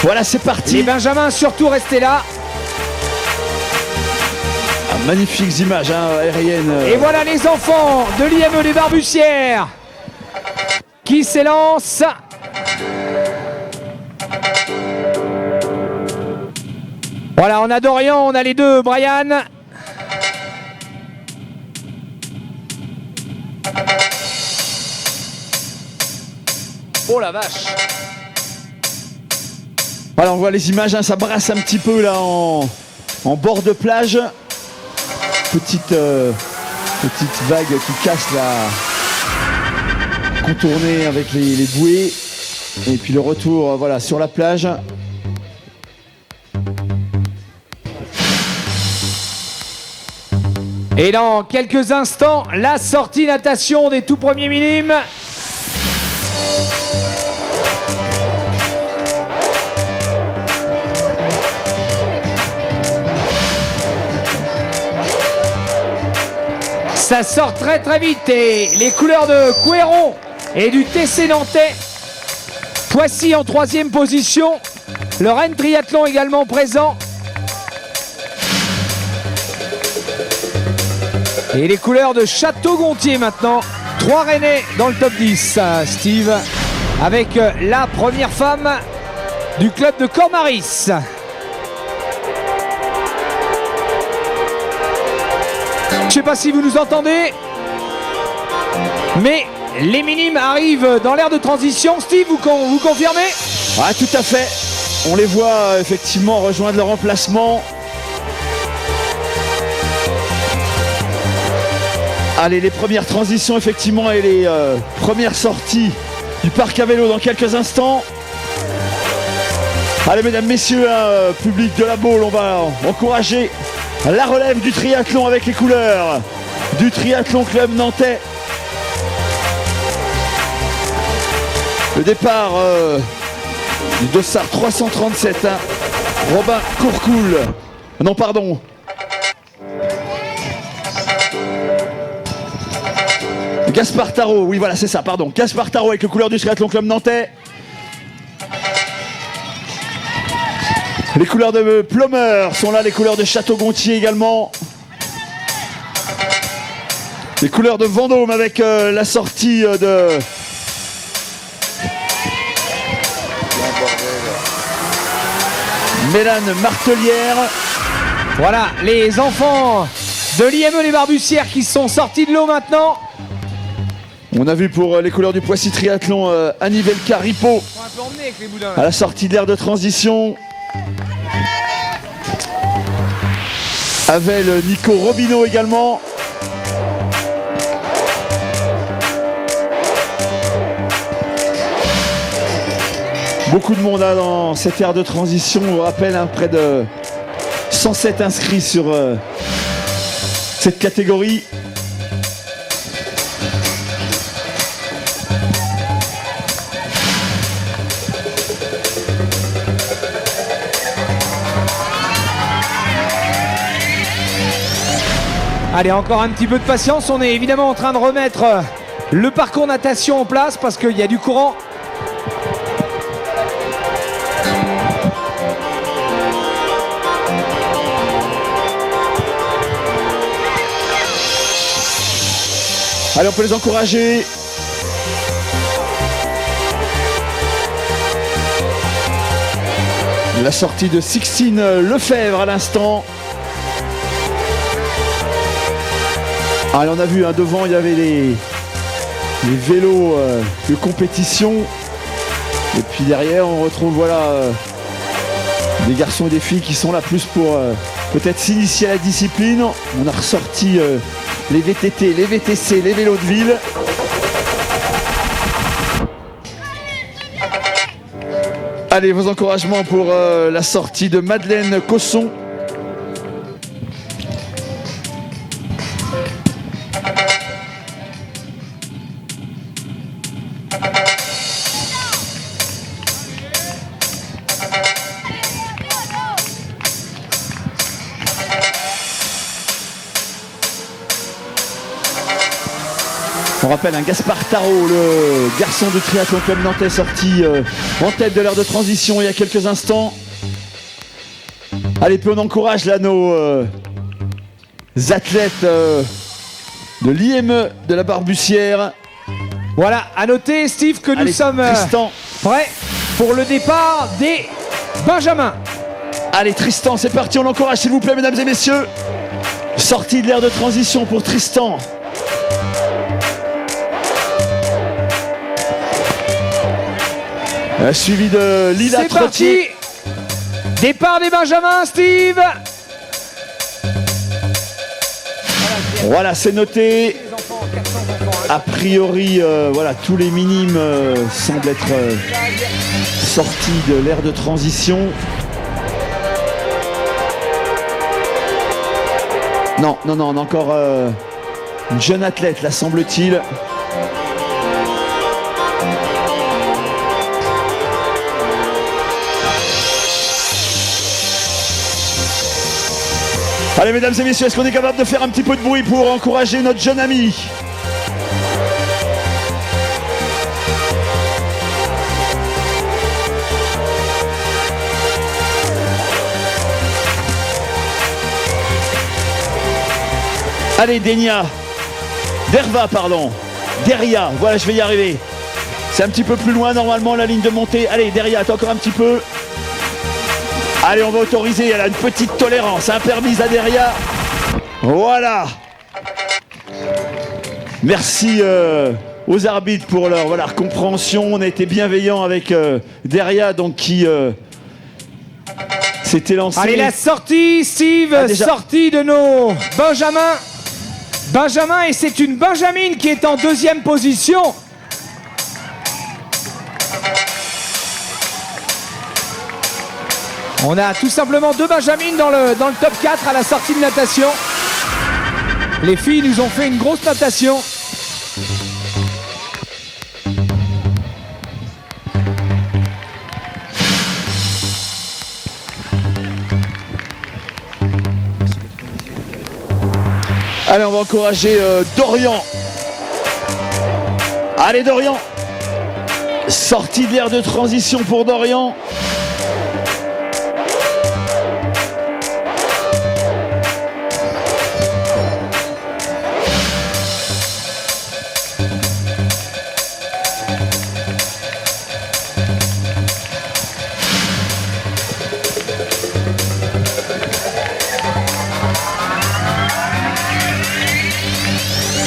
Voilà, c'est parti. Les Benjamins surtout restez là. Magnifiques images aériennes. Et voilà les enfants de l'IME des Barbussières qui s'élancent. Voilà, on a Dorian, on a les deux, Brian. Oh la vache. Voilà, on voit les images, ça brasse un petit peu là en bord de plage. Petite vague qui casse la contournée avec les bouées. Et puis le retour voilà, sur la plage. Et dans quelques instants, la sortie natation des tout premiers minimes. Ça sort très très vite et les couleurs de Couéron et du TC Nantais. Poissy en 3e position. Le Rennes Triathlon également présent. Et les couleurs de Château-Gontier maintenant. 3 Rennais dans le top 10. Steve avec la première femme du club de Cormaris. Je ne sais pas si vous nous entendez, mais les minimes arrivent dans l'ère de transition. Steve, vous confirmez? Ah, tout à fait. On les voit effectivement rejoindre leur emplacement. Allez, les premières transitions effectivement et les premières sorties du parc à vélo dans quelques instants. Allez, mesdames, messieurs, public de la Baule, on va encourager la relève du triathlon avec les couleurs du Triathlon Club Nantais. Le départ du dossard 337, Robin Courcoul. Non, pardon. Gaspard Tarot, oui voilà c'est ça, pardon. Gaspard Tarot avec les couleurs du Triathlon Club Nantais. Les couleurs de Plumeur sont là, les couleurs de Château-Gontier également. Les couleurs de Vendôme avec la sortie de... Mélane Martelière. Voilà, les enfants de l'IME les Barbussières qui sont sortis de l'eau maintenant. On a vu pour les couleurs du Poissy Triathlon Anivelka Ripo à la sortie de l'aire de transition. Avel Nico Robineau également. Beaucoup de monde dans cette aire de transition. On rappelle près de 107 inscrits sur cette catégorie. Allez, encore un petit peu de patience. On est évidemment en train de remettre le parcours natation en place parce qu'il y a du courant. Allez, on peut les encourager. La sortie de Sixtine Lefebvre à l'instant. Allez, on a vu devant, il y avait les vélos de compétition. Et puis derrière, on retrouve voilà, des garçons et des filles qui sont là plus pour peut-être s'initier à la discipline. On a ressorti les VTT, les VTC, les vélos de ville. Allez, vos encouragements pour la sortie de Madeleine Cosson. On rappelle un Gaspard Tarot, le garçon du triathlon club nantais sorti en tête de l'heure de transition il y a quelques instants. Allez, puis on encourage là nos athlètes de l'IME de la Barbussière. Voilà, à noter Steve que nous sommes prêts pour le départ des Benjamins. Allez Tristan, c'est parti, on l'encourage s'il vous plaît mesdames et messieurs. Sortie de l'ère de transition pour Tristan. Suivi de Lila Trottier. C'est parti. Départ des Benjamins, Steve. Voilà, c'est noté. A priori, voilà, tous les minimes semblent être sortis de l'ère de transition. Non, on a encore une jeune athlète, là, semble-t-il. Allez, mesdames et messieurs, est-ce qu'on est capable de faire un petit peu de bruit pour encourager notre jeune ami ? Allez, Derva, Deria, voilà, je vais y arriver. C'est un petit peu plus loin, normalement, la ligne de montée. Allez, Deria, attends encore un petit peu. Allez, on va autoriser, elle a une petite tolérance, permise à Deria. Voilà. Merci aux arbitres pour leur compréhension. On a été bienveillants avec Deria, donc qui s'était lancé. Allez, la sortie, Steve, sortie de nos Benjamins. Benjamin, et c'est une Benjamine qui est en deuxième position. On a tout simplement deux Benjamines dans le top 4 à la sortie de natation. Les filles nous ont fait une grosse natation. Allez, on va encourager Dorian. Allez, Dorian. Sortie de l'ère de transition pour Dorian.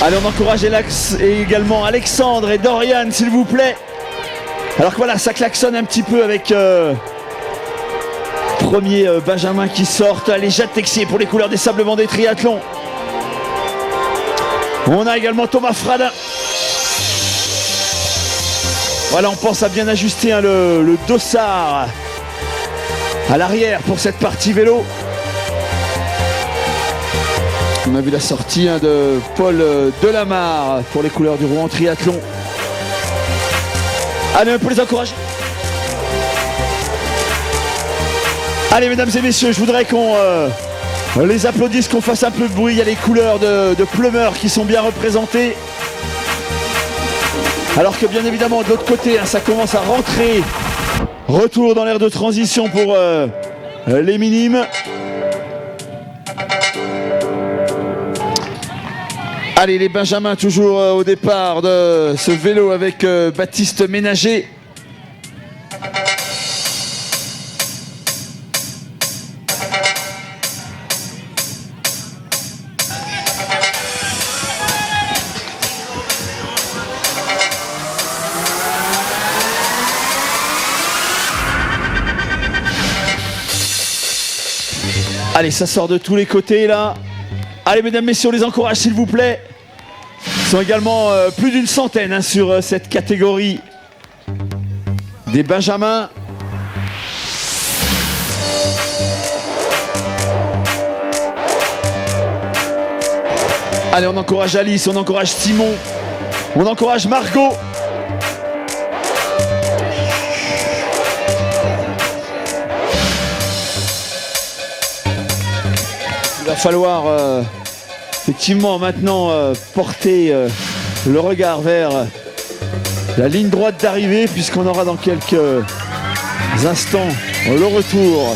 Allez, on encourage également Alexandre et Dorian, s'il vous plaît. Alors que voilà, ça klaxonne un petit peu avec premier Benjamin qui sort. Allez, Jade Texier pour les couleurs des Sables Vendée Triathlon. On a également Thomas Fradin. Voilà, on pense à bien ajuster le dossard à l'arrière pour cette partie vélo. On a vu la sortie de Paul Delamarre pour les couleurs du Rouen Triathlon. Allez, on peut les encourager. Allez, mesdames et messieurs, je voudrais qu'on les applaudisse, qu'on fasse un peu de bruit. Il y a les couleurs de Pleumeur qui sont bien représentées. Alors que bien évidemment, de l'autre côté, ça commence à rentrer. Retour dans l'ère de transition pour les minimes. Allez, les Benjamins toujours au départ de ce vélo avec Baptiste Ménager. Allez, ça sort de tous les côtés là. Allez, mesdames, messieurs, on les encourage s'il vous plaît. Ils sont également plus d'une centaine sur cette catégorie des Benjamins. Allez, on encourage Alice, on encourage Simon, on encourage Margot. Il va falloir effectivement maintenant porter le regard vers la ligne droite d'arrivée, puisqu'on aura dans quelques instants le retour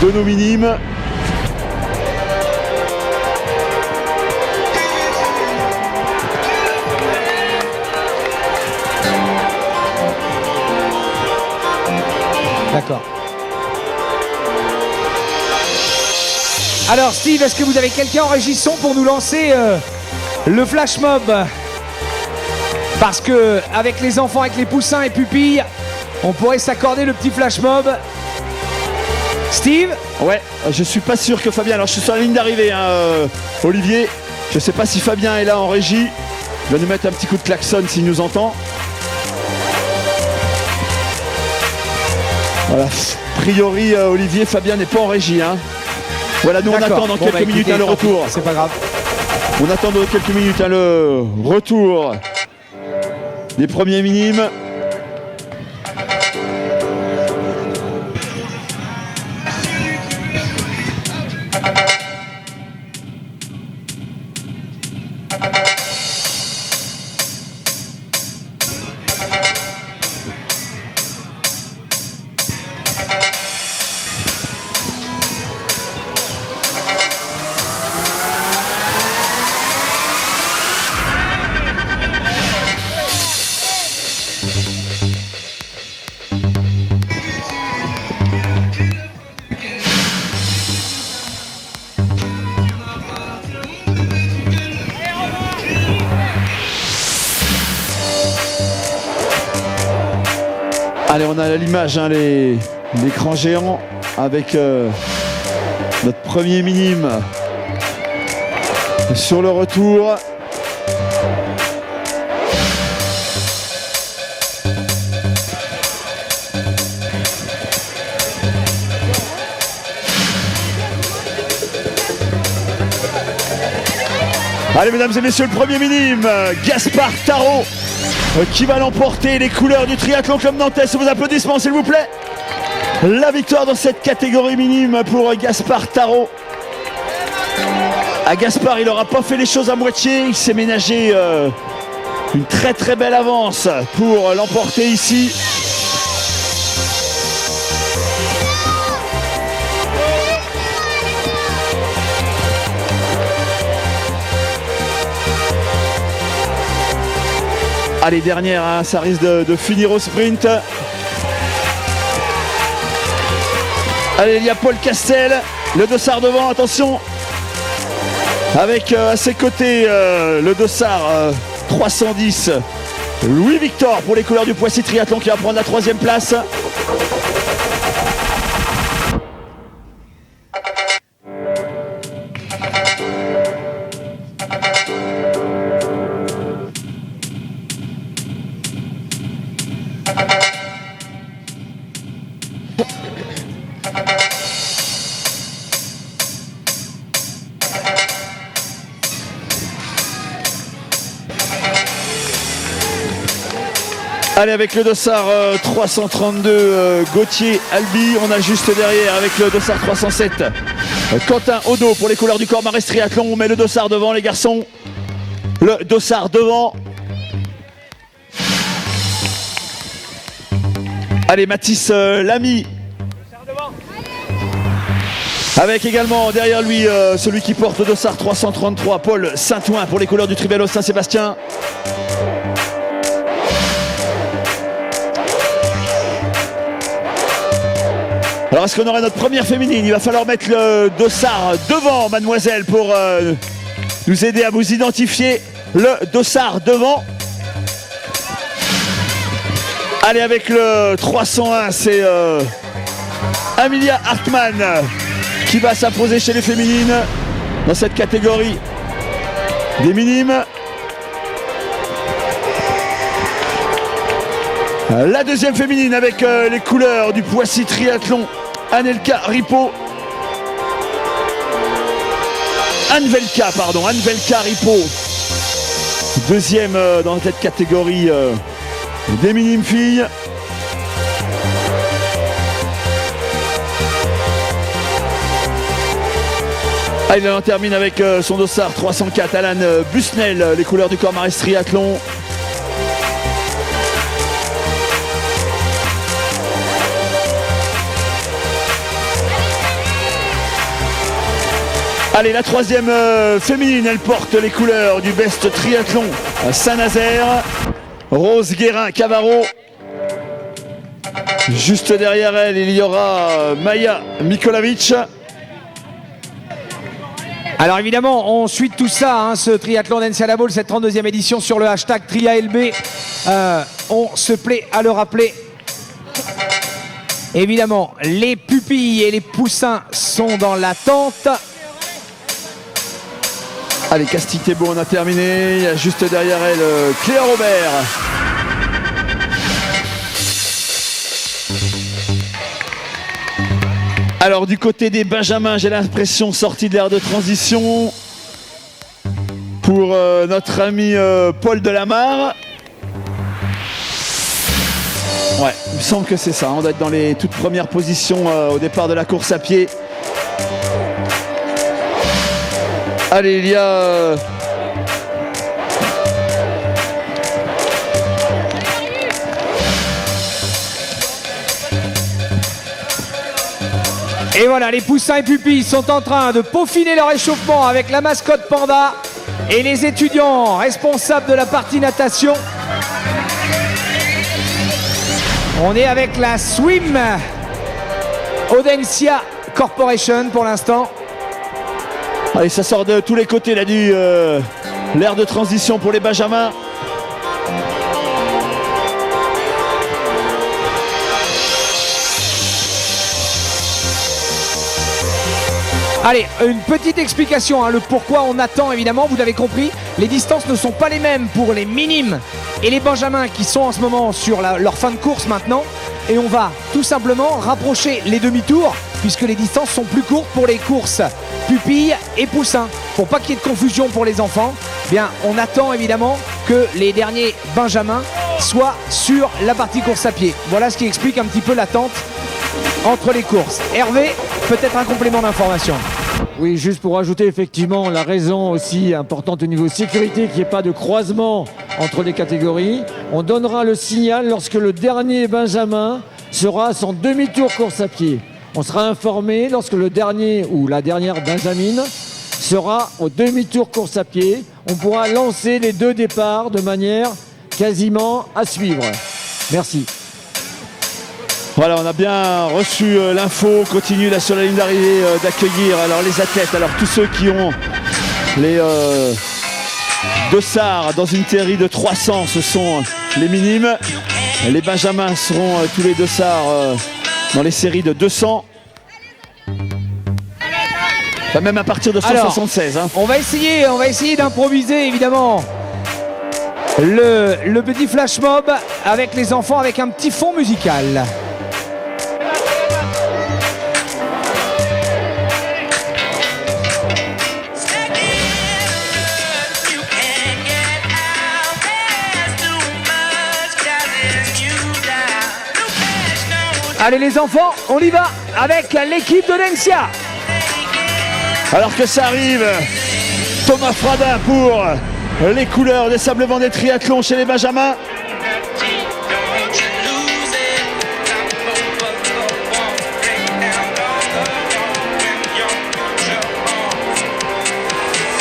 de nos minimes. D'accord. Alors Steve, est-ce que vous avez quelqu'un en régie son pour nous lancer le flash mob? Parce que avec les enfants, avec les poussins et pupilles, on pourrait s'accorder le petit flash mob. Steve? Ouais, je suis pas sûr que Fabien... Alors je suis sur la ligne d'arrivée, hein, Olivier. Je sais pas si Fabien est là en régie. Il va nous mettre un petit coup de klaxon s'il nous entend. Voilà, a priori, Olivier, Fabien n'est pas en régie, hein. Voilà, nous on attend dans quelques minutes le retour. C'est pas grave. On attend dans quelques minutes le retour des premiers minimes. Allez, on a à l'image hein, l'écran géant avec notre premier minime sur le retour. Allez mesdames et messieurs, le premier minime, Gaspard Tarot, qui va l'emporter, les couleurs du triathlon club nantais. Sous vos applaudissements s'il vous plaît. La victoire dans cette catégorie minime pour Gaspard Tarot. À Gaspard, il n'aura pas fait les choses à moitié, il s'est ménagé une très très belle avance pour l'emporter ici. Allez, dernière, hein, ça risque de finir au sprint. Allez, il y a Paul Castel, le dossard devant, attention. Avec à ses côtés le dossard 310, Louis Victor pour les couleurs du Poissy Triathlon qui va prendre la 3e place. Allez, avec le dossard 332 Gauthier Albi, on a juste derrière avec le dossard 307 Quentin Odo pour les couleurs du Cormaris Triathlon. On met le dossard devant les garçons. Le dossard devant. Allez, Mathis Lamy. Avec également derrière lui celui qui porte le dossard 333, Paul Saint-Ouen pour les couleurs du Tribello Saint-Sébastien. Alors est-ce qu'on aurait notre première féminine? Il va falloir mettre le dossard devant, mademoiselle, pour nous aider à vous identifier. Le dossard devant. Allez, avec le 301, c'est Amelia Hartmann qui va s'imposer chez les féminines dans cette catégorie des minimes. La deuxième féminine avec les couleurs du Poissy Triathlon, Anelka Ripo. Anvelka Ripo. Deuxième dans cette catégorie des minimes filles. Ah, il en termine avec son dossard 304, Alan Busnel, les couleurs du Cormaris Triathlon. Allez, la troisième féminine, elle porte les couleurs du Best Triathlon à Saint-Nazaire. Rose Guérin-Cavaro. Juste derrière elle, il y aura Maya Mikolavic. Alors évidemment, on suit tout ça, hein, ce triathlon d'Encia Ball, cette 32e édition sur le hashtag TriaLB. On se plaît à le rappeler. Évidemment, les pupilles et les poussins sont dans l'attente. Allez, Castille-Thébault, on a terminé. Il y a juste derrière elle Cléa Robert. Alors du côté des Benjamins, j'ai l'impression sortie de l'aire de transition pour notre ami Paul Delamarre. Ouais, il me semble que c'est ça. On doit être dans les toutes premières positions au départ de la course à pied. Allez, il y a... Et voilà, les poussins et pupilles sont en train de peaufiner leur échauffement avec la mascotte Panda et les étudiants responsables de la partie natation. On est avec la Swim Audencia Corporation pour l'instant. Allez, ça sort de tous les côtés là du l'aire de transition pour les Benjamins. Allez, une petite explication, hein, le pourquoi on attend évidemment, vous l'avez compris, les distances ne sont pas les mêmes pour les minimes et les benjamins qui sont en ce moment sur leur fin de course maintenant. Et on va tout simplement rapprocher les demi-tours puisque les distances sont plus courtes pour les courses pupilles et poussins. Pour pas qu'il y ait de confusion pour les enfants, eh bien on attend évidemment que les derniers benjamins soient sur la partie course à pied. Voilà ce qui explique un petit peu l'attente entre les courses. Hervé, peut-être un complément d'information. Oui, juste pour ajouter effectivement la raison aussi importante au niveau sécurité, qu'il n'y ait pas de croisement entre les catégories. On donnera le signal lorsque le dernier benjamin sera à son demi-tour course à pied. On sera informé lorsque le dernier ou la dernière benjamine sera au demi-tour course à pied. On pourra lancer les deux départs de manière quasiment à suivre. Merci. Voilà, on a bien reçu l'info. On continue là sur la ligne d'arrivée d'accueillir alors les athlètes, alors tous ceux qui ont les dossards dans une série de 300, ce sont les minimes. Les benjamins seront tous les dossards dans les séries de 200. Enfin, même à partir de 176. Alors, on va essayer d'improviser évidemment le petit flash mob avec les enfants avec un petit fond musical. Allez les enfants, on y va avec l'équipe de l'Encia. Alors que ça arrive, Thomas Fradin pour les couleurs des Sables Vendée Triathlon chez les Benjamins.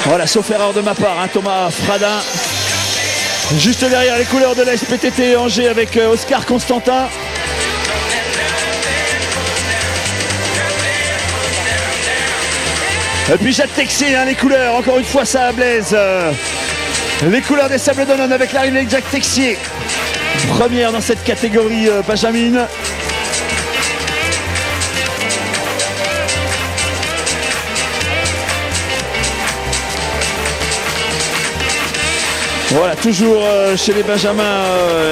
Voilà, sauf erreur de ma part, hein, Thomas Fradin. Juste derrière les couleurs de la SPTT Angers avec Oscar Constantin. Et puis Jacques Texier, hein, les couleurs, encore une fois ça Blaise. Les couleurs des Sables d'Olonne avec l'arrivée de Jacques Texier. Première dans cette catégorie benjamine. Voilà, toujours chez les benjamins,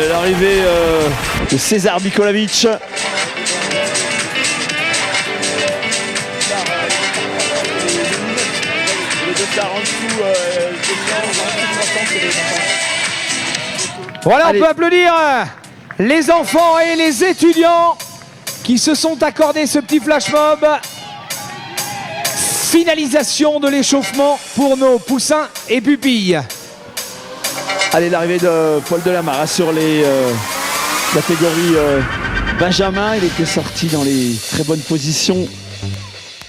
l'arrivée de César Mikolavic. Voilà, allez. on peut applaudir les enfants et les étudiants qui se sont accordés ce petit flash mob. finalisation de l'échauffement pour nos poussins et pupilles. Allez, l'arrivée de Paul Delamarre sur les catégories Benjamin. Il était sorti dans les très bonnes positions.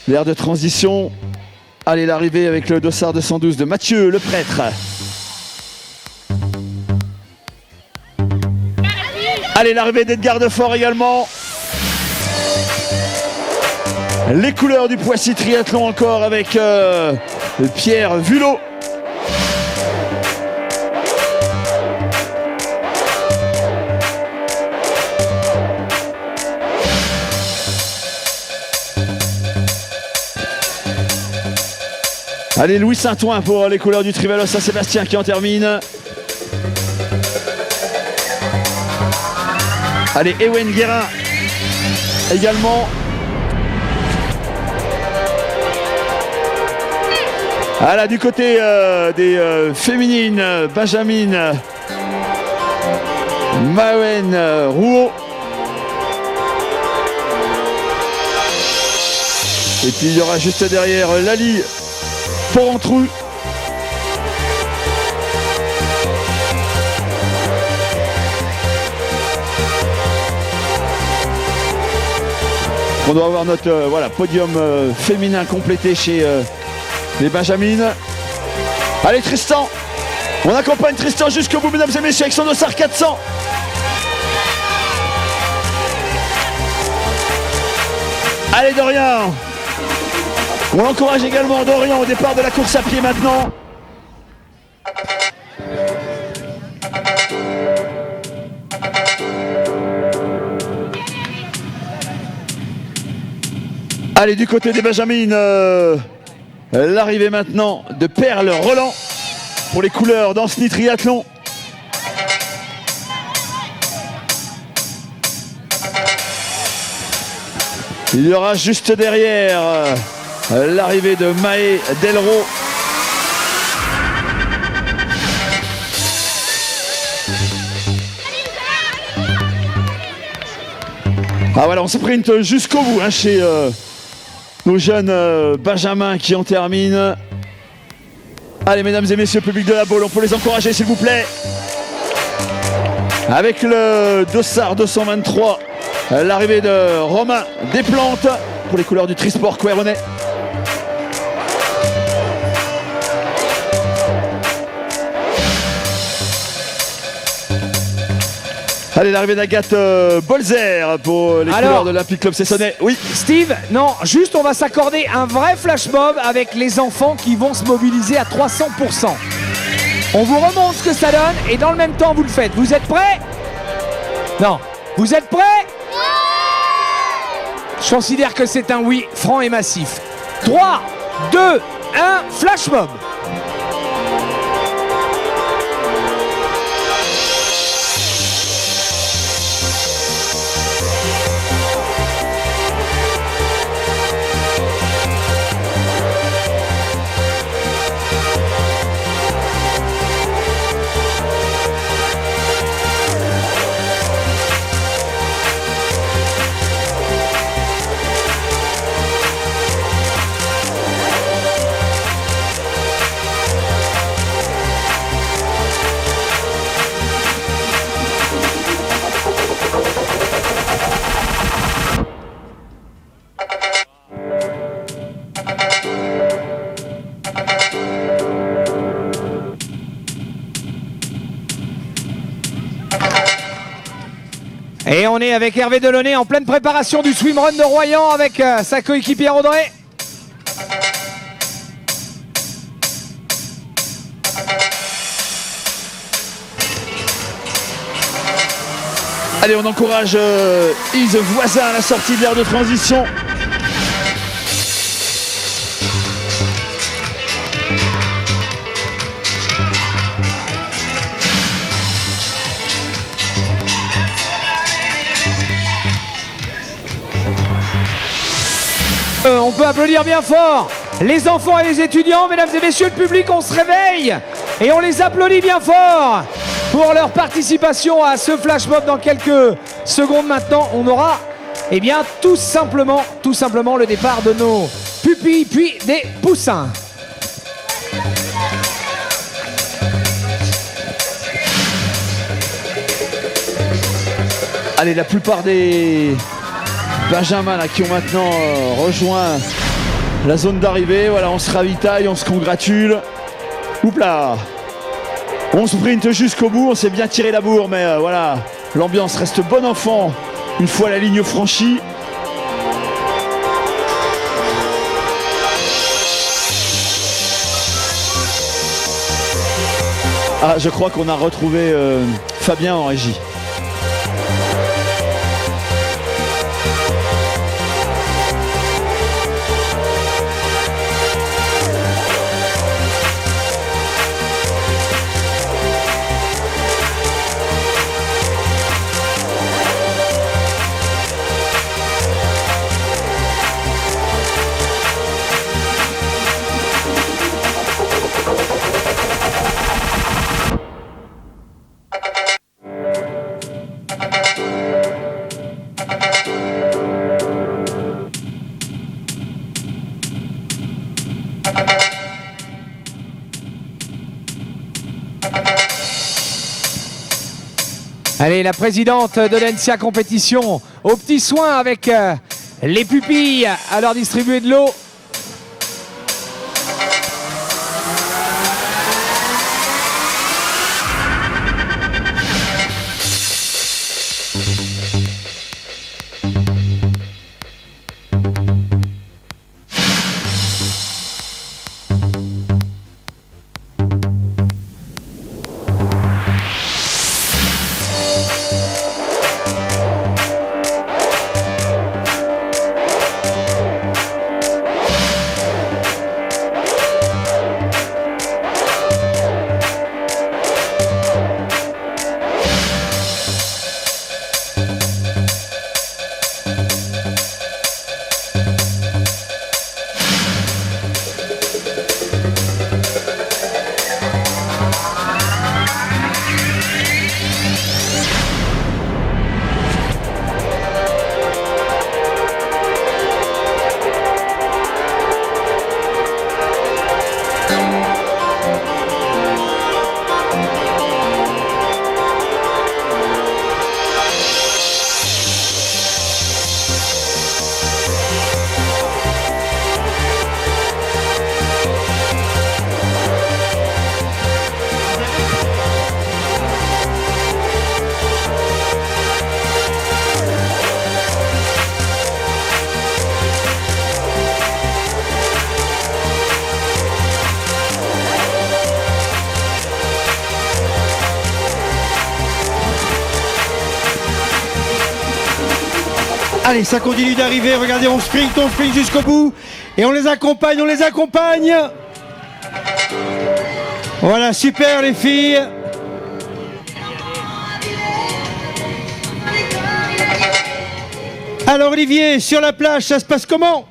L'air de transition. Allez, l'arrivée avec le dossard 212 de Mathieu le prêtre. Allez, l'arrivée d'Edgar Defort également. Les couleurs du Poissy Triathlon encore avec Pierre Vulot. Allez, Louis Saint-Ouen pour les couleurs du Trivalos Saint-Sébastien qui en termine. Allez, Ewen Guérin également. Voilà, du côté des féminines, Benjamin Mawen Rouault. Et puis il y aura juste derrière Lali Porrentru. On doit avoir notre voilà, podium féminin complété chez les Benjamines. Allez Tristan, on accompagne Tristan jusqu'au bout mesdames et messieurs avec son dossard 400. Allez Dorian, on encourage également Dorian au départ de la course à pied maintenant. Allez, du côté des Benjamines, l'arrivée maintenant de Perle Roland pour les couleurs d'Anceny Triathlon. Il y aura juste derrière l'arrivée de Maë Delro. Ah voilà, on se sprint jusqu'au bout hein, chez nos jeunes Benjamins qui en terminent. Allez, mesdames et messieurs, public de la Baule, on peut les encourager s'il vous plaît. Avec le dossard 223, l'arrivée de Romain Desplantes pour les couleurs du Trisport Coueronnais. Allez, l'arrivée d'Agathe Bolzer pour les couleurs de l'Olympique Club Cessonais. Oui. Steve, non, juste on va s'accorder un vrai flash mob avec les enfants qui vont se mobiliser à 300%. On vous remonte ce que ça donne et dans le même temps vous le faites. Vous êtes prêts? Non. Vous êtes prêts? Je considère que c'est un oui franc et massif. 3, 2, 1, flash mob. Et on est avec Hervé Delaunay en pleine préparation du swimrun de Royan avec sa coéquipière Audrey. Allez, on encourage Yves Voisin à la sortie de l'aire de transition. On peut applaudir bien fort les enfants et les étudiants, mesdames et messieurs, le public, on se réveille et on les applaudit bien fort pour leur participation à ce flash mob. Dans quelques secondes maintenant, on aura tout simplement le départ de nos pupilles puis des poussins. Allez, la plupart des benjamins là, qui ont maintenant rejoint la zone d'arrivée, voilà, on se ravitaille, on se congratule. Oups là, on sprint jusqu'au bout, on s'est bien tiré la bourre, mais voilà, l'ambiance reste bon enfant une fois la ligne franchie. Ah, je crois qu'on a retrouvé Fabien en régie. Allez, la présidente de l'ENSIA Compétition aux petits soins avec les pupilles à leur distribuer de l'eau. Allez, ça continue d'arriver, regardez, on sprint jusqu'au bout. Et on les accompagne, Voilà, super les filles. Alors Olivier, sur la plage, ça se passe comment?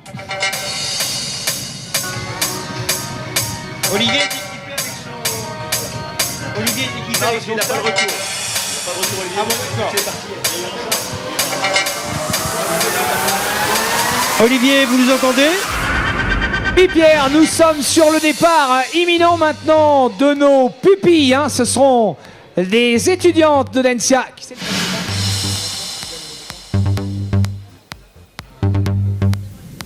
Olivier est équipé avec son... Olivier est équipé avec son... Il n'a pas le retour. Olivier. Ah bon, d'accord. C'est parti. Olivier, vous nous entendez? Oui Pierre, nous sommes sur le départ imminent maintenant de nos pupilles. Hein. Ce seront des étudiantes de l'ENSIA.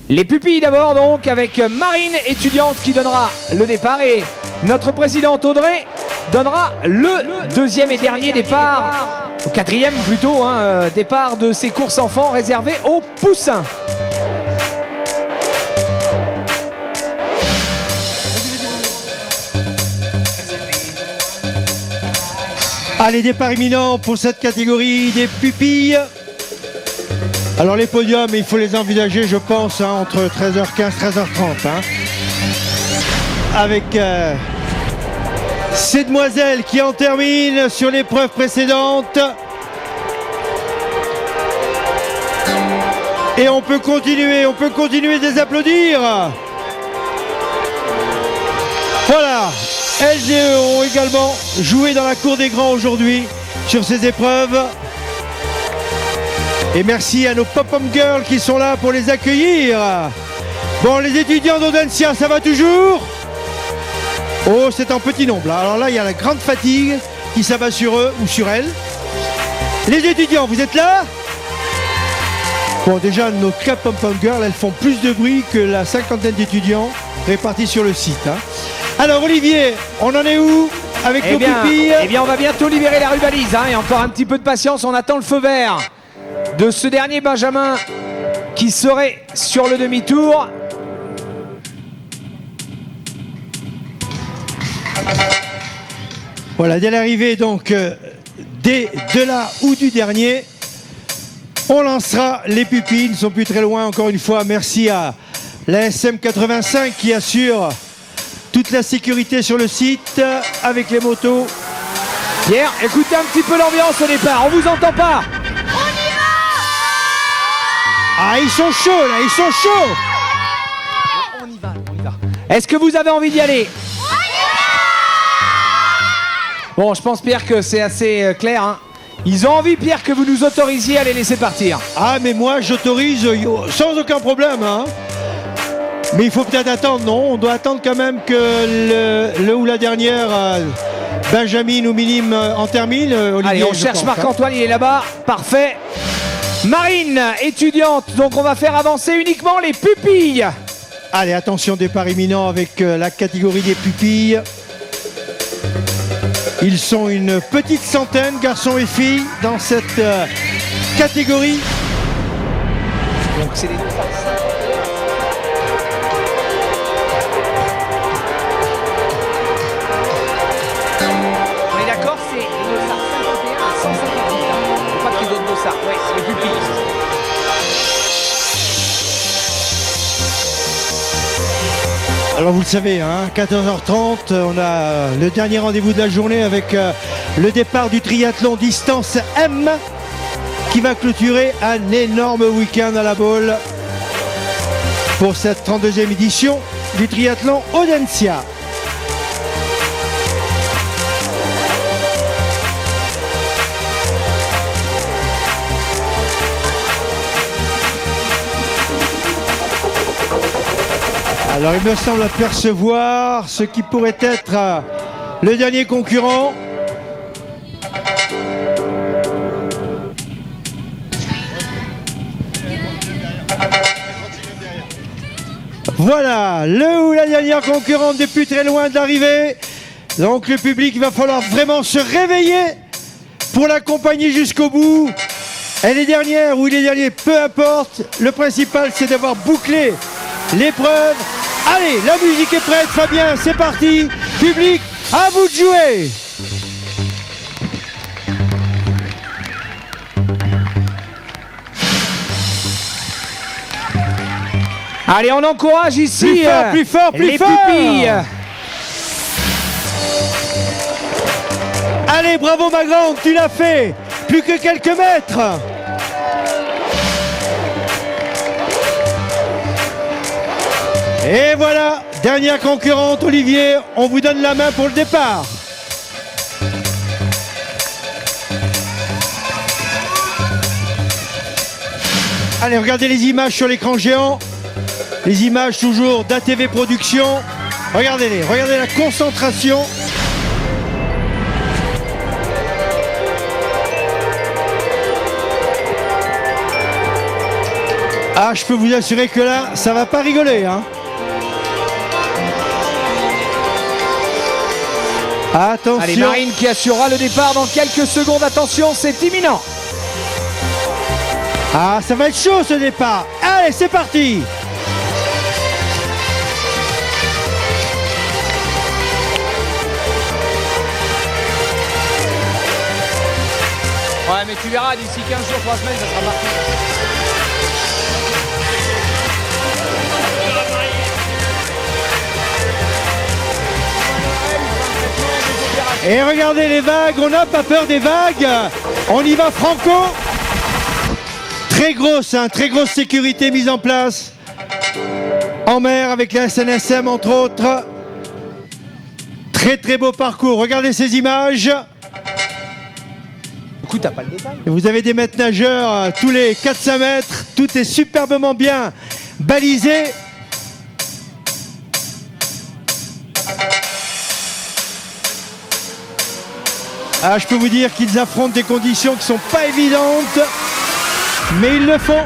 Les pupilles d'abord donc avec Marine, étudiante qui donnera le départ, et notre présidente Audrey donnera le deuxième et dernier départ, au quatrième plutôt, hein, départ de ces courses enfants réservées aux poussins. Allez, départ imminent pour cette catégorie des pupilles. Alors les podiums, il faut les envisager, je pense, hein, entre 13h15 et 13h30. Hein, avec ces demoiselles qui en terminent sur l'épreuve précédente. Et on peut continuer de les applaudir. Voilà, elles et eux ont également joué dans la cour des grands aujourd'hui sur ces épreuves. Et merci à nos pop-up girls qui sont là pour les accueillir. Bon, les étudiants d'Audencia, ça va toujours? Oh, c'est en petit nombre. Là. Alors là, il y a la grande fatigue qui s'abat sur eux ou sur elles. Les étudiants, vous êtes là? Bon, déjà, nos Club Pom-Pom Girls, elles font plus de bruit que la cinquantaine d'étudiants répartis sur le site. Hein. Alors, Olivier, on en est où avec nos pupilles? Eh bien, on va bientôt libérer la rubalise. Hein, et encore un petit peu de patience, on attend le feu vert de ce dernier Benjamin qui serait sur le demi-tour. Voilà, dès l'arrivée donc de là ou du dernier, on lancera les pupilles. Ils ne sont plus très loin, encore une fois. Merci à la SM85 qui assure toute la sécurité sur le site avec les motos. Pierre, écoutez un petit peu l'ambiance au départ, on vous entend pas. Ah, ils sont chauds là, ils sont chauds. On y va, on y va. Est-ce que vous avez envie d'y aller? Bon, je pense, Pierre, que c'est assez clair. Hein. Ils ont envie, Pierre, que vous nous autorisiez à les laisser partir. Ah, mais moi, j'autorise sans aucun problème. Hein. Mais il faut peut-être attendre, non? On doit attendre quand même que le ou la dernière, Benjamin ou Minim, en termine. Olivier, allez, on cherche Marc-Antoine, il est là-bas. Parfait. Marine, étudiante, donc on va faire avancer uniquement les pupilles. Allez, attention, départ imminent avec la catégorie des pupilles. Ils sont une petite centaine, garçons et filles, dans cette catégorie. Donc c'est les deux farces. On est d'accord, c'est les deux farces 51 à 150. Faut pas qu'il y ait d'autres dossards. Ouais, c'est les pupilles. Alors vous le savez, hein, 14h30, on a le dernier rendez-vous de la journée avec le départ du triathlon distance M qui va clôturer un énorme week-end à la Baule pour cette 32e édition du triathlon Audencia. Alors il me semble apercevoir ce qui pourrait être le dernier concurrent. Voilà, le ou la dernière concurrente n'est plus très loin de l'arrivée. Donc le public, il va falloir vraiment se réveiller pour l'accompagner jusqu'au bout. Elle est dernière ou il est dernier, peu importe. Le principal, c'est d'avoir bouclé l'épreuve. Allez, la musique est prête, Fabien, c'est parti. Public, à vous de jouer. Allez, on encourage ici Plus fort, plus fort, plus les fort. pupilles. Allez, bravo ma grande, tu l'as fait. Plus que quelques mètres. Et voilà, dernière concurrente, Olivier, on vous donne la main pour le départ. Allez, regardez les images sur l'écran géant. Les images toujours d'ATV Productions. Regardez-les, regardez la concentration. Ah, je peux vous assurer que là, ça va pas rigoler, hein. Attention. Allez, Marine qui assurera le départ dans quelques secondes. Attention, c'est imminent. Ah, ça va être chaud ce départ. Allez, c'est parti. Ouais, mais tu verras, d'ici 15 jours, 3 semaines, ça sera parti. Et regardez les vagues, on n'a pas peur des vagues. On y va franco. Très grosse, hein, très grosse sécurité mise en place. En mer avec la SNSM entre autres. Très très beau parcours, regardez ces images. Du coup, t'as pas le détail. Et vous avez des maîtres nageurs tous les 400 mètres. Tout est superbement bien balisé. Ah, je peux vous dire qu'ils affrontent des conditions qui sont pas évidentes, mais ils le font.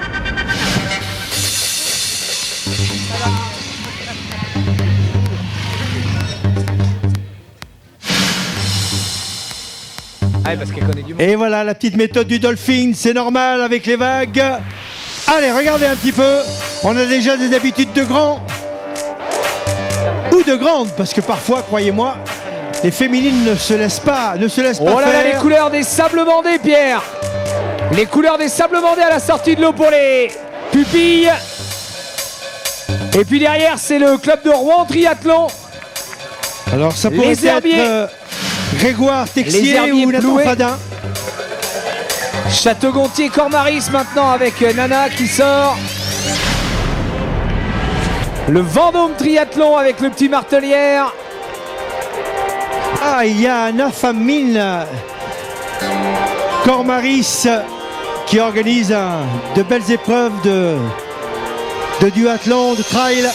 Ah, parce qu'elle connaît du monde. Et voilà la petite méthode du dolphin, c'est normal avec les vagues. Allez, regardez un petit peu. On a déjà des habitudes de grands ou de grandes, parce que parfois, croyez-moi, les féminines ne se laissent pas Oh là là, faire. les couleurs des sables bandés, Pierre. Les couleurs des sables bandés à la sortie de l'eau pour les pupilles. Et puis derrière, c'est le club de Rouen Triathlon. Alors ça pourrait Les être herbiers. Grégoire Les Texier herbiers ou Nathan Plouet. Fadin. Château-Gontier-Cormaris maintenant avec Nana qui sort. Le Vendôme Triathlon avec le petit Martelière. Ah, il y a Nafamine Cormaris qui organise de belles épreuves de duathlon, de trail.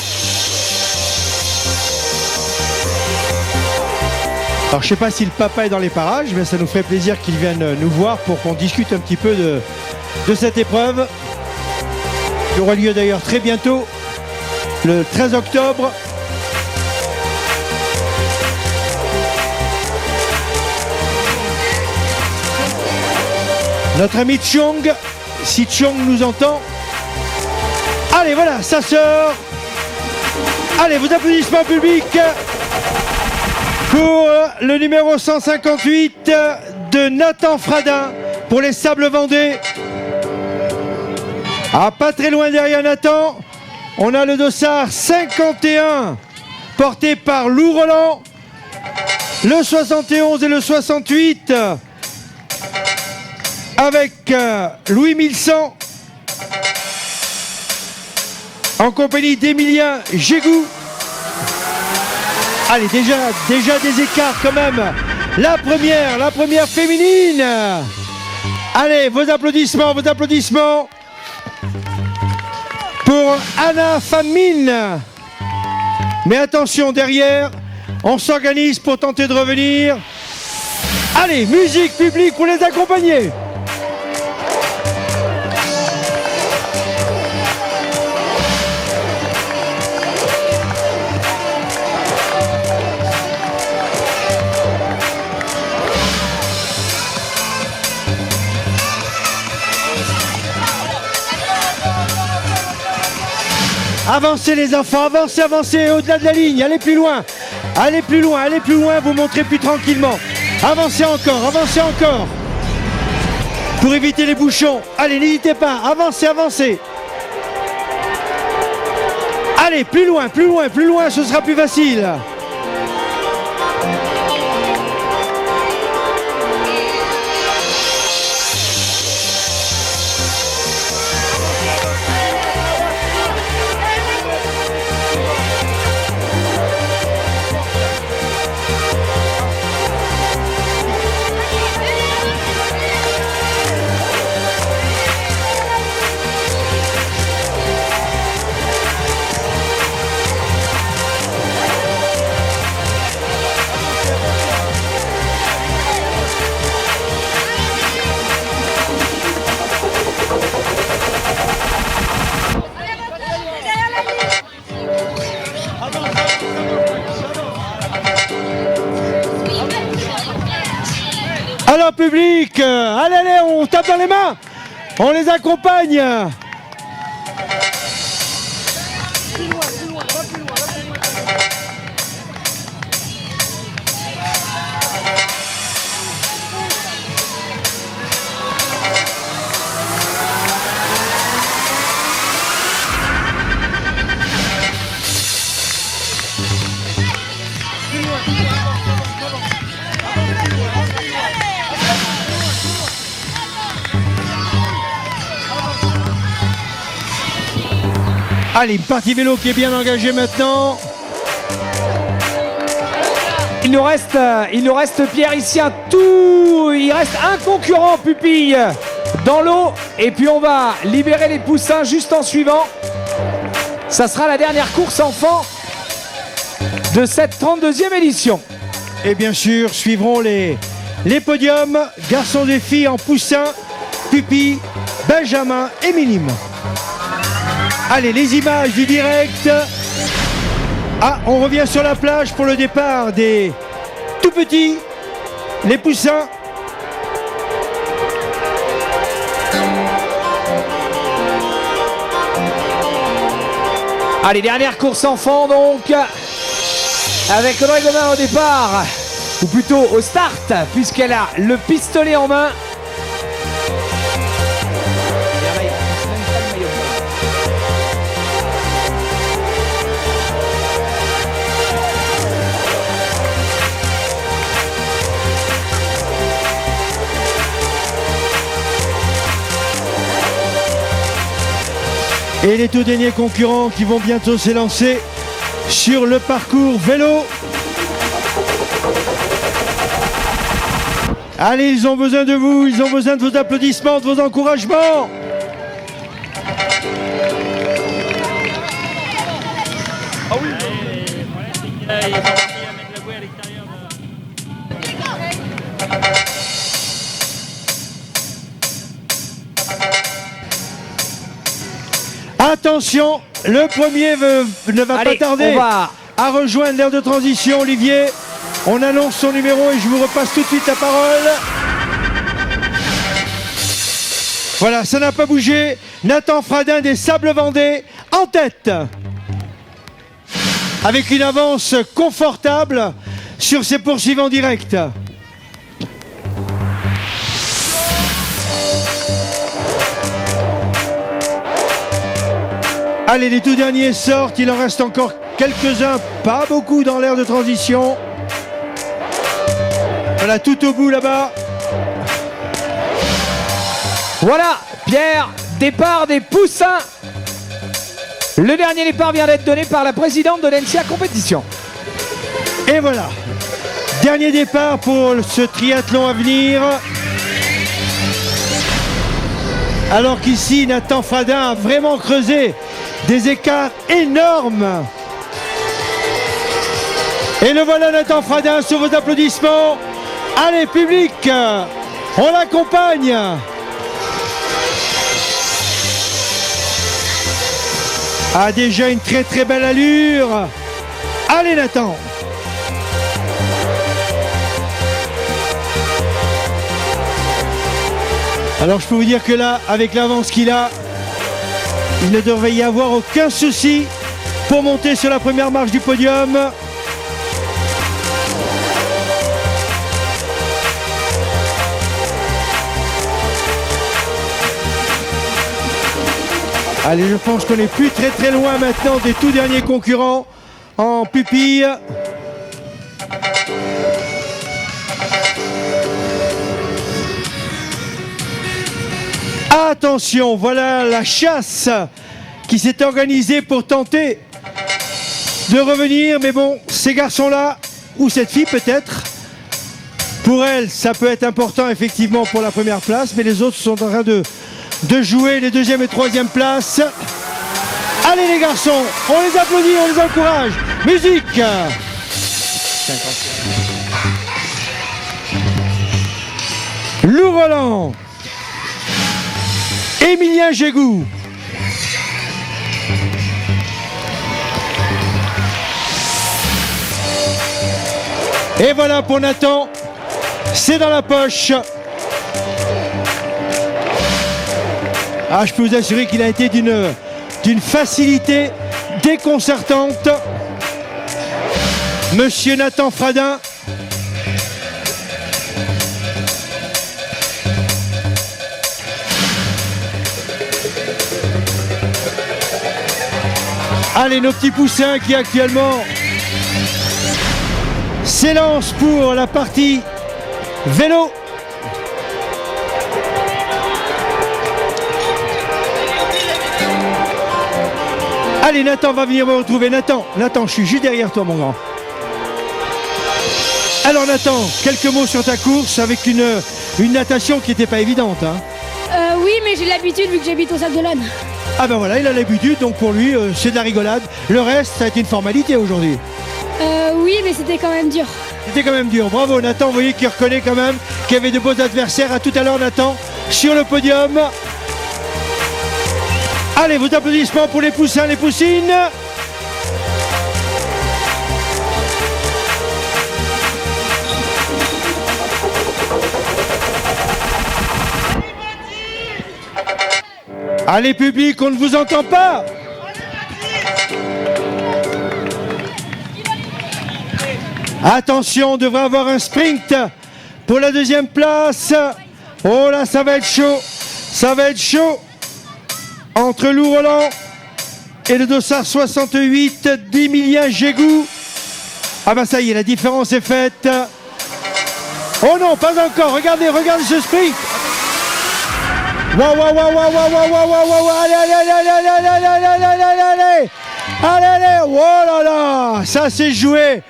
Alors je sais pas si le papa est dans les parages, mais ça nous ferait plaisir qu'il vienne nous voir pour qu'on discute un petit peu de cette épreuve qui aura lieu d'ailleurs très bientôt, le 13 octobre. Notre ami Chong, si Chong nous entend. Allez, voilà, ça sort. Allez, vos applaudissements publics pour le numéro 158 de Nathan Fradin pour les Sables Vendée. Ah, pas très loin derrière Nathan, on a le dossard 51 porté par Lou Roland, le 71 et le 68 avec Louis 1100 en compagnie d'Emilien Gégou. Allez, déjà des écarts quand même. La première féminine. Allez, vos applaudissements pour Anna Famine. Mais attention, derrière, on s'organise pour tenter de revenir. Allez, musique publique pour les accompagner. Avancez les enfants, avancez au-delà de la ligne, allez plus loin, vous montrez plus tranquillement. Avancez encore. Pour éviter les bouchons, allez, n'hésitez pas, avancez. Allez, plus loin, ce sera plus facile. Alors public, allez, on tape dans les mains, on les accompagne. Allez, une partie vélo qui est bien engagée maintenant. Il nous reste Pierre ici il reste un concurrent pupille dans l'eau et puis on va libérer les poussins juste en suivant. Ça sera la dernière course enfant de cette 32e édition. Et bien sûr, suivront les les podiums, garçons et filles en poussin, pupille, benjamin et minime. Allez, les images du direct. Ah, on revient sur la plage pour le départ des tout petits, les poussins. Allez, dernière course enfant donc, avec Audrey Gomin au départ, ou plutôt au start, puisqu'elle a le pistolet en main. Et les tout derniers concurrents qui vont bientôt s'élancer sur le parcours vélo. Allez, ils ont besoin de vous, ils ont besoin de vos applaudissements, de vos encouragements. Ah oui. Il est parti avec la bouée à l'extérieur. Attention, le premier ne va pas tarder à rejoindre l'aire de transition. Olivier, on annonce son numéro et je vous repasse tout de suite la parole. Voilà, ça n'a pas bougé. Nathan Fradin des Sables Vendée en tête. Avec une avance confortable sur ses poursuivants directs. Allez, les tout derniers sortent, il en reste encore quelques-uns, pas beaucoup dans l'aire de transition. Voilà, tout au bout là-bas. Voilà, Pierre, départ des poussins. Le dernier départ vient d'être donné par la présidente de l'NCA Compétition. Et voilà, dernier départ pour ce triathlon à venir. Alors qu'ici, Nathan Fradin a vraiment creusé des écarts énormes. Et le voilà, Nathan Fradin, sur vos applaudissements. Allez, public, on l'accompagne. A déjà une très très belle allure. Allez, Nathan. Alors je peux vous dire que là, avec l'avance qu'il a, il ne devrait y avoir aucun souci pour monter sur la première marche du podium. Allez, je pense qu'on n'est plus très très loin maintenant des tout derniers concurrents en pupille. Attention, voilà la chasse qui s'est organisée pour tenter de revenir. Mais bon, ces garçons-là, ou cette fille peut-être, pour elle, ça peut être important effectivement pour la première place. Mais les autres sont en train de jouer les deuxième et troisième places. Allez les garçons, on les applaudit, on les encourage. Musique. Lou Roland, Émilien Gégou, et voilà pour Nathan, c'est dans la poche. Ah, je peux vous assurer qu'il a été d'une facilité déconcertante. Monsieur Nathan Fradin. Allez, nos petits poussins qui actuellement s'élancent pour la partie vélo. Allez, Nathan va venir me retrouver. Nathan, je suis juste derrière toi, mon grand. Alors Nathan, quelques mots sur ta course avec une natation qui n'était pas évidente. Hein. Oui, mais j'ai l'habitude vu que j'habite au Sac de l'Âne. Ah ben voilà, il a l'habitude, donc pour lui, c'est de la rigolade. Le reste, ça a été une formalité aujourd'hui. Oui, mais c'était quand même dur. C'était quand même dur. Bravo Nathan, vous voyez qu'il reconnaît quand même qu'il y avait de beaux adversaires. À tout à l'heure Nathan, sur le podium. Allez, vos applaudissements pour les poussins, les poussines. Allez public, on ne vous entend pas. Attention, on devrait avoir un sprint pour la deuxième place. Oh là, ça va être chaud. Ça va être chaud. Entre Lou Roland et le dossard 68 d'Emilien Gégou. Ah bah ça y est, la différence est faite. Oh non, pas encore. Regardez ce sprint. Waouh, waouh, waouh, waouh, waouh, waouh, waouh, waouh. Allez, allez, allez, allez, allez, allez, allez, allez, allez, allez. Allez, allez. Oh là là, ça s'est joué.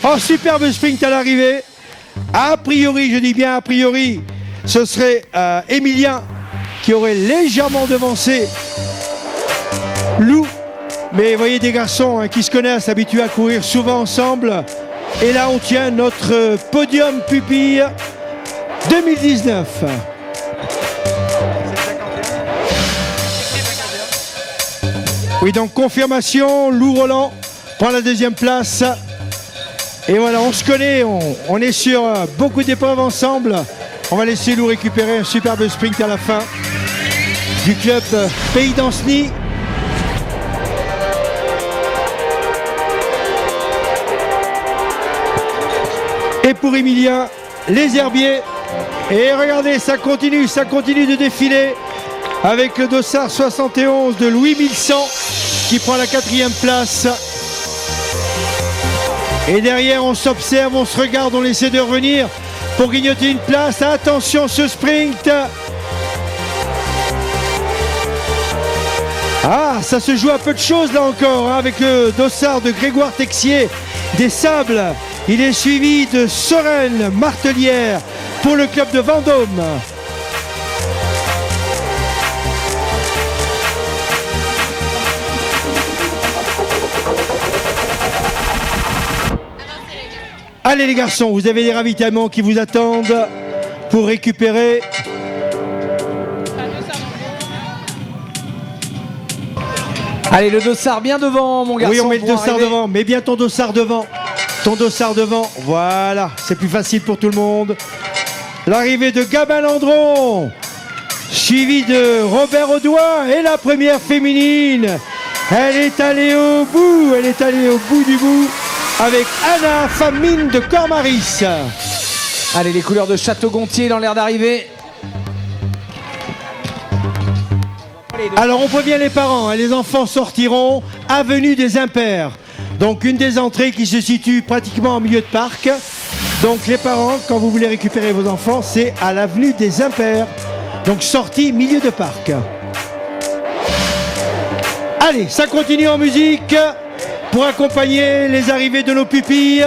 Oh, superbe sprint à l'arrivée. A priori, je dis bien a priori, ce serait Emilien qui aurait légèrement devancé Lou. Mais vous voyez des garçons qui se connaissent, habitués à courir souvent ensemble. Et là, on tient notre podium pupille 2019. Oui, donc confirmation, Lou Roland prend la deuxième place. Et voilà, on se connaît, on est sur beaucoup d'épreuves ensemble. On va laisser Lou récupérer un superbe sprint à la fin du club Pays d'Ancenis. Et pour Emilien, les herbiers. Et regardez, ça continue de défiler avec le dossard 71 de Louis 1100 qui prend la 4e place. Et derrière, on s'observe, on se regarde, on essaie de revenir pour grignoter une place. Attention, ce sprint. Ah, ça se joue à peu de choses là encore, hein, avec le dossard de Grégoire Texier des Sables. Il est suivi de Sorène Martelière pour le club de Vendôme. Allez les garçons, vous avez des ravitaillements qui vous attendent pour récupérer. Allez, le dossard bien devant, mon garçon. Oui, on met le dossard arriver. devant. Mets bien ton dossard devant. Ton dossard devant. Voilà, c'est plus facile pour tout le monde. L'arrivée de Gabin Landron, suivi de Robert Audoin et la première féminine. Elle est allée au bout du bout. Avec Anna Famine de Cormaris. Allez, les couleurs de Château-Gontier dans l'air d'arrivée. Alors on prévient les parents, hein, les enfants sortiront avenue des Impairs. Donc une des entrées qui se situe pratiquement en milieu de parc. Donc les parents, quand vous voulez récupérer vos enfants, c'est à l'avenue des Impairs. Donc sortie milieu de parc. Allez, ça continue en musique. Pour accompagner les arrivées de nos pupilles.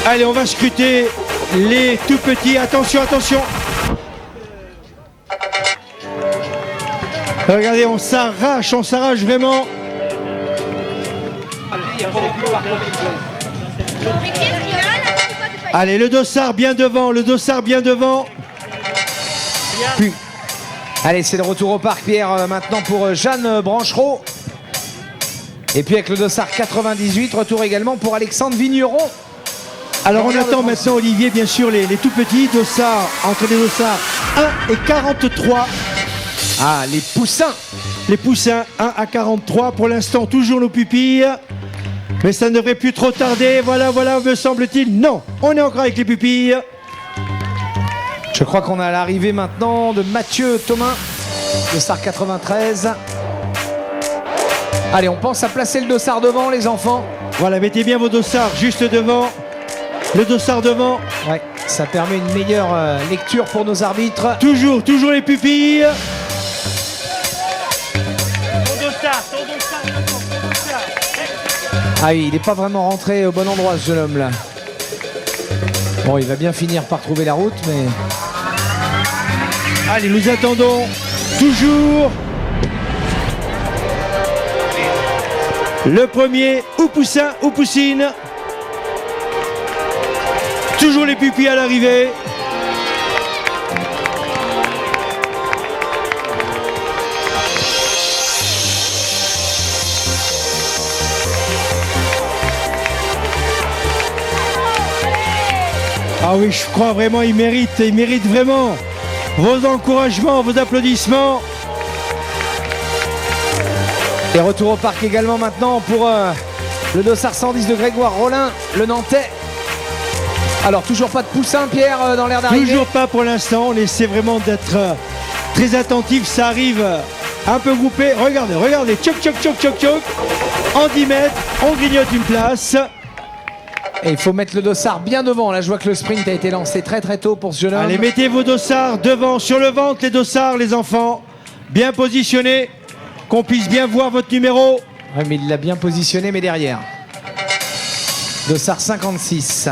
Allez, on va scruter les tout petits. Attention, attention. Regardez, on s'arrache vraiment. Allez, le dossard bien devant, Puis, Allez, c'est le retour au parc, Pierre, maintenant pour Jeanne Branchereau. Et puis avec le dossard 98, retour également pour Alexandre Vigneron. Alors on attend maintenant, Olivier, bien sûr, les tout petits dossards, entre les dossards 1 et 43. Ah, les poussins. Les poussins 1 à 43, pour l'instant toujours nos pupilles. Mais ça ne devrait plus trop tarder, voilà, me semble-t-il. Non, on est encore avec les pupilles. Je crois qu'on a l'arrivée maintenant de Mathieu Thomas, dossard 93. Allez, on pense à placer le dossard devant, les enfants. Voilà, mettez bien vos dossards juste devant. Le dossard devant. Ouais, ça permet une meilleure lecture pour nos arbitres. Toujours les pupilles. Ah oui, il n'est pas vraiment rentré au bon endroit, ce jeune homme-là. Bon, il va bien finir par trouver la route, mais... Allez, nous attendons toujours le premier, ou poussin ou poussine. Toujours les pupilles à l'arrivée. Ah oui, je crois vraiment, il mérite vraiment vos encouragements, vos applaudissements. Et retour au parc également maintenant pour le dossard 110 de Grégoire Rollin, le Nantais. Alors toujours pas de poussin, Pierre, dans l'air d'arriver. Toujours pas pour l'instant, on essaie vraiment d'être très attentif, ça arrive un peu groupé. Regardez, tchoc. En 10 mètres, on grignote une place. Et il faut mettre le dossard bien devant. Là, je vois que le sprint a été lancé très tôt pour ce jeune homme. Allez, mettez vos dossards devant, sur le ventre, les dossards, les enfants. Bien positionnés, qu'on puisse bien voir votre numéro. Oui, mais il l'a bien positionné, mais derrière. Dossard 56.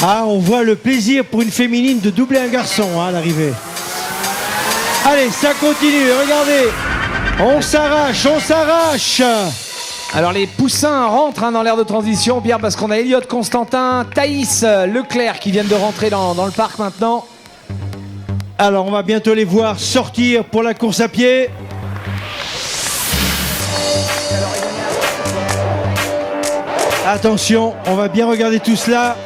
Ah, on voit le plaisir pour une féminine de doubler un garçon à l'arrivée. Allez, ça continue, regardez. On s'arrache. Alors les poussins rentrent dans l'aire de transition, Pierre, parce qu'on a Elliot Constantin, Thaïs Leclerc qui viennent de rentrer dans le parc maintenant. Alors on va bientôt les voir sortir pour la course à pied. Attention, on va bien regarder tout cela.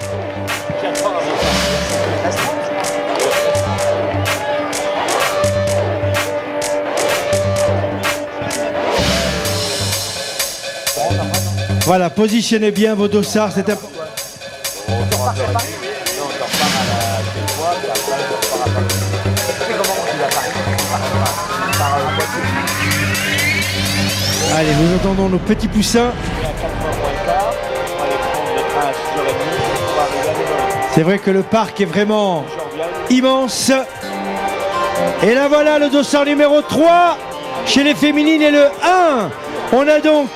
Voilà, positionnez bien vos dossards, c'est important. Allez, nous entendons nos petits poussins. C'est vrai que le parc est vraiment immense. Et là voilà le dossard numéro 3 chez les féminines et le 1. On a donc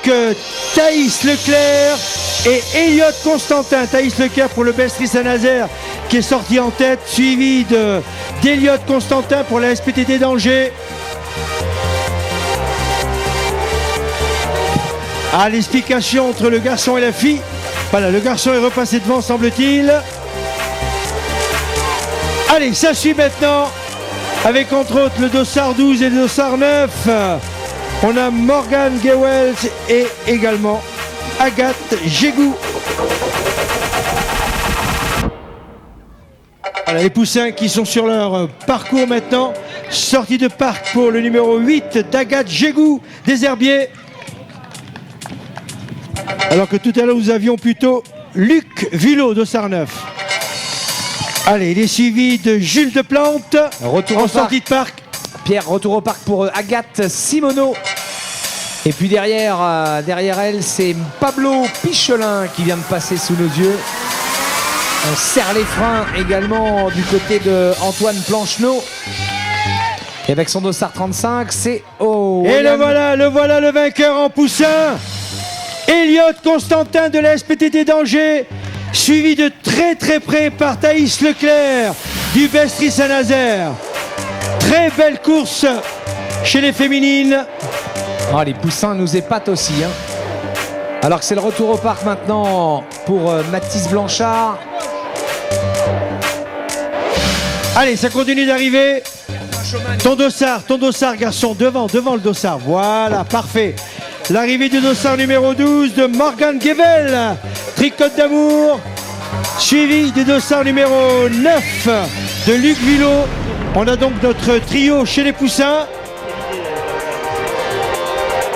Thaïs Leclerc et Elliot Constantin. Thaïs Leclerc pour le Bestri Saint-Nazaire qui est sorti en tête, suivi d'Elliot Constantin pour la SPTT d'Angers. Ah, l'explication entre le garçon et la fille. Voilà, le garçon est repassé devant, semble-t-il. Allez, ça suit maintenant avec entre autres le dossard 12 et le dossard 9. On a Morgan Gewels et également Agathe Jégou. Voilà, les poussins qui sont sur leur parcours maintenant. Sortie de parc pour le numéro 8 d'Agathe Jégou des Herbiers. Alors que tout à l'heure nous avions plutôt Luc Villot dossard 9. Allez, il est suivi de Jules Deplante. Retour en au sortie de parc. Pierre, retour au parc pour Agathe Simoneau. Et puis derrière elle, c'est Pablo Pichelin qui vient de passer sous nos yeux. On serre les freins également du côté de Antoine Plancheneau. Et avec son dossard 35, c'est... Oh, et le voilà le vainqueur en poussin. Elliot Constantin de la SPTT d'Angers, suivi de très près par Thaïs Leclerc du Bestri Saint-Nazaire. Très belle course chez les féminines. Ah, les poussins nous épatent aussi. Hein. Alors que c'est le retour au parc maintenant pour Mathis Blanchard. Allez, ça continue d'arriver. Ton dossard, garçon, devant le dossard. Voilà, parfait. L'arrivée du dossard numéro 12 de Morgan Gevel, Tricote d'amour, suivi du dossard numéro 9 de Luc Villot. On a donc notre trio chez les poussins,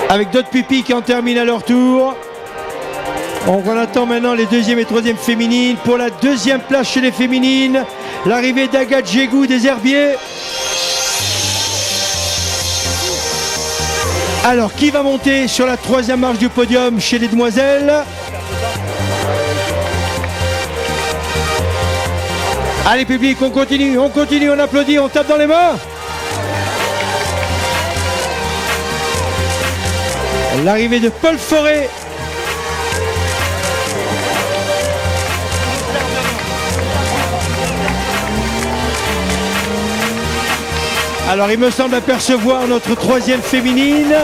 avec d'autres pupilles qui en terminent à leur tour. On attend maintenant les deuxième et troisième féminines. Pour la deuxième place chez les féminines, l'arrivée d'Agathe Jégou des Herbiers. Alors, qui va monter sur la troisième marche du podium chez les demoiselles? Allez, public, on continue, on applaudit, on tape dans les mains. L'arrivée de Paul Forêt. Alors, il me semble apercevoir notre troisième féminine.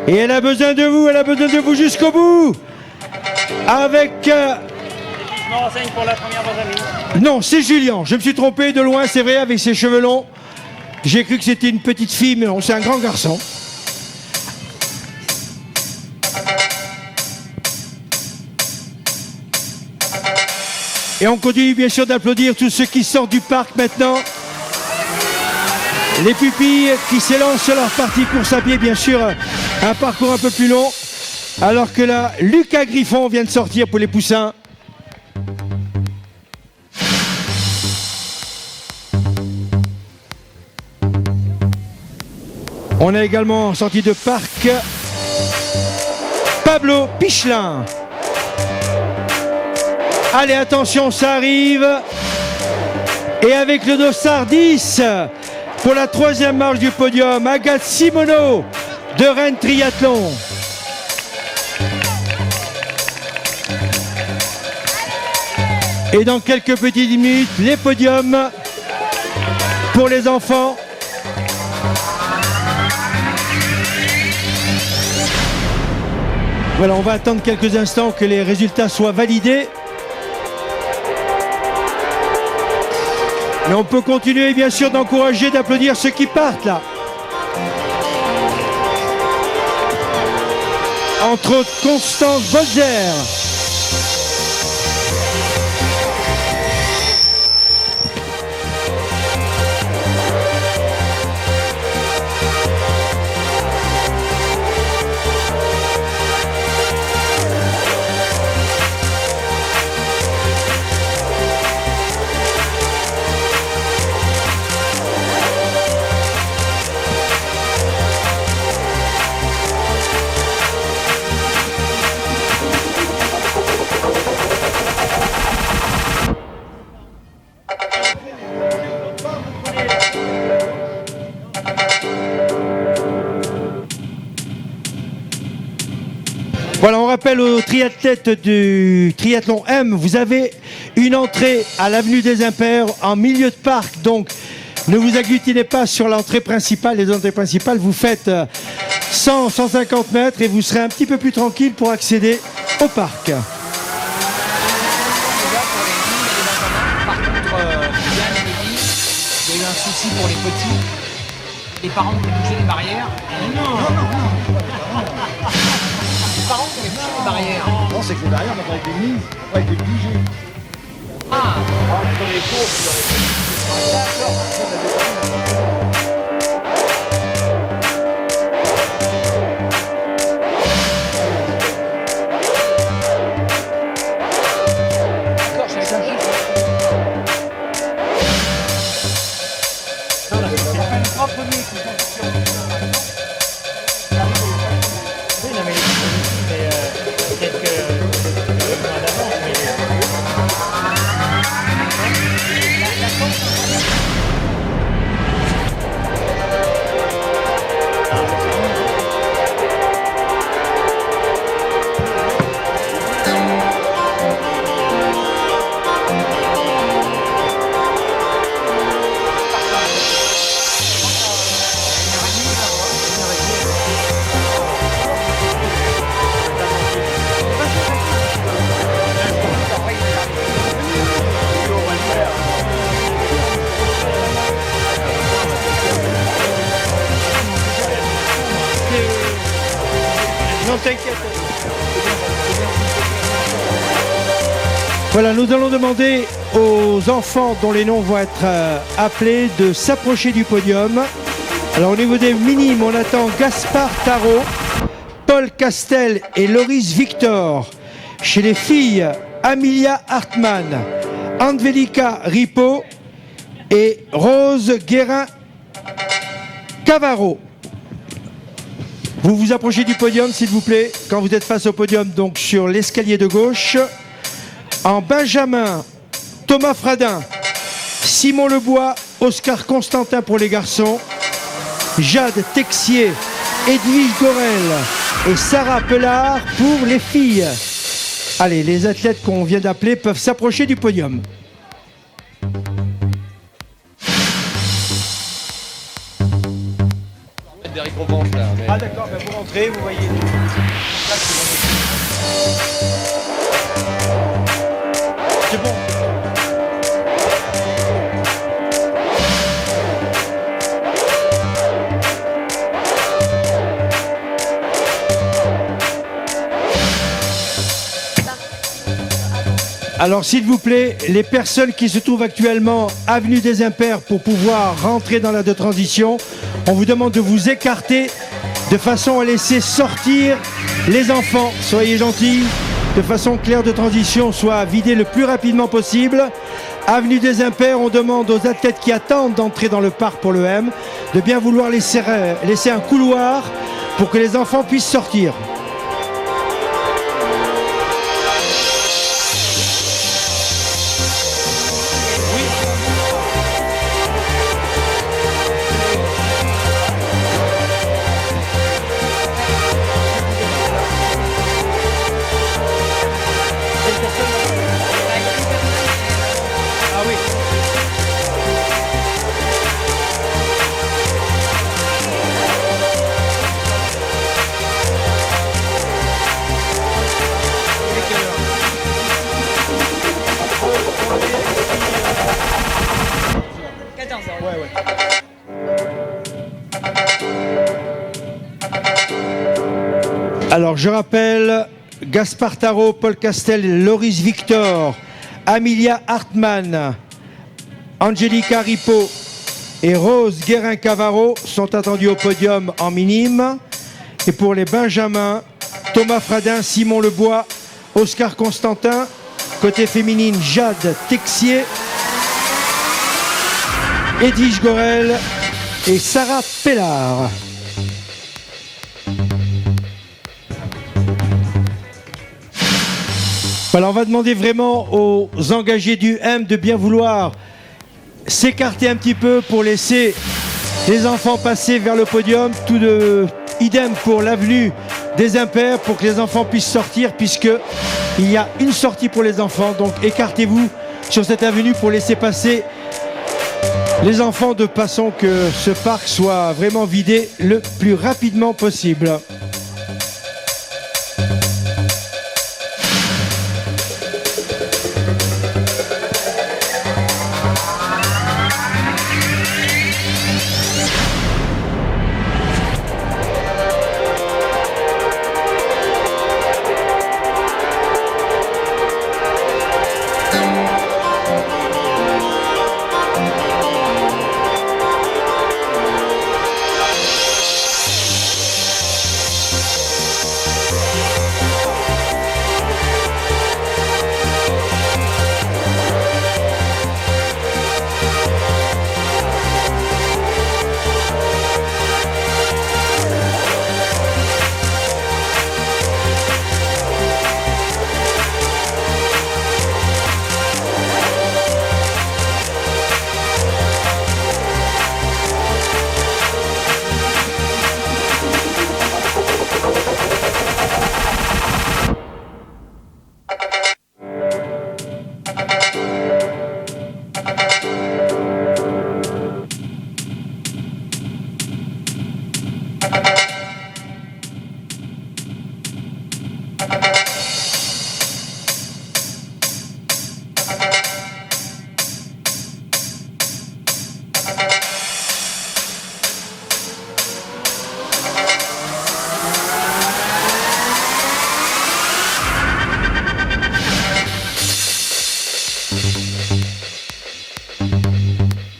Et elle a besoin de vous jusqu'au bout. Avec... Je me renseigne pour la première vos amis. Non, c'est Julien. Je me suis trompé de loin, c'est vrai, avec ses cheveux longs. J'ai cru que c'était une petite fille, mais non, c'est un grand garçon. Et on continue bien sûr d'applaudir tous ceux qui sortent du parc maintenant. Les pupilles qui s'élancent sur leur partie course à pied, bien sûr, un parcours un peu plus long. Alors que là, Lucas Griffon vient de sortir pour les poussins. On a également en sortie de parc Pablo Pichelin. Allez, attention, ça arrive. Et avec le dossard 10 pour la troisième marche du podium, Agathe Simoneau de Rennes Triathlon. Et dans quelques petites minutes, les podiums pour les enfants. Voilà, on va attendre quelques instants que les résultats soient validés. Mais on peut continuer bien sûr d'encourager, d'applaudir ceux qui partent là. Entre autres Constance Bolzer. Voilà, on rappelle aux triathlètes du triathlon M, vous avez une entrée à l'avenue des Impères en milieu de parc, donc ne vous agglutinez pas sur l'entrée principale. Les entrées principales, vous faites 100-150 mètres et vous serez un petit peu plus tranquille pour accéder au parc. Par contre, Yann et Mehdi, il y a eu un souci pour les petits. Les parents qui ont bougé les barrières. Les parents qui avaient bougé les barrières. Non, c'est que les barrières, on a été mises, on a été bougées. Ah, d'accord, je savais pas. Oui, non, mais peut-être que moins d'avance, mais Voilà, nous allons demander aux enfants dont les noms vont être appelés de s'approcher du podium. Alors au niveau des minimes, on attend Gaspard Tarot, Paul Castel et Loris Victor. Chez les filles, Amelia Hartmann, Angelica Ripo et Rose Guérin-Cavaro. Vous vous approchez du podium, s'il vous plaît, quand vous êtes face au podium, donc sur l'escalier de gauche. En Benjamin, Thomas Fradin, Simon Lebois, Oscar Constantin pour les garçons, Jade Texier, Edwige Gorel et Sarah Pelard pour les filles. Allez, les athlètes qu'on vient d'appeler peuvent s'approcher du podium. Ah d'accord, ben vous rentrez, vous voyez. C'est bon. Alors s'il vous plaît, les personnes qui se trouvent actuellement avenue des Impairs pour pouvoir rentrer dans la de transition, on vous demande de vous écarter de façon à laisser sortir les enfants. Soyez gentils, de façon claire de transition, soit vidée le plus rapidement possible. Avenue des Impairs, on demande aux athlètes qui attendent d'entrer dans le parc pour le M de bien vouloir laisser un couloir pour que les enfants puissent sortir. Alors je rappelle, Gaspard Tarot, Paul Castel, Loris Victor, Amelia Hartmann, Angelica Ripo et Rose Guérin-Cavaro sont attendus au podium en minime. Et pour les Benjamins, Thomas Fradin, Simon Lebois, Oscar Constantin. Côté féminine, Jade Texier, Edwige Gorel et Sarah Pelard. Voilà, on va demander vraiment aux engagés du M de bien vouloir s'écarter un petit peu pour laisser les enfants passer vers le podium. Tout de idem pour l'avenue des Impairs pour que les enfants puissent sortir, puisqu'il y a une sortie pour les enfants. Donc écartez-vous sur cette avenue pour laisser passer les enfants de façon que ce parc soit vraiment vidé le plus rapidement possible.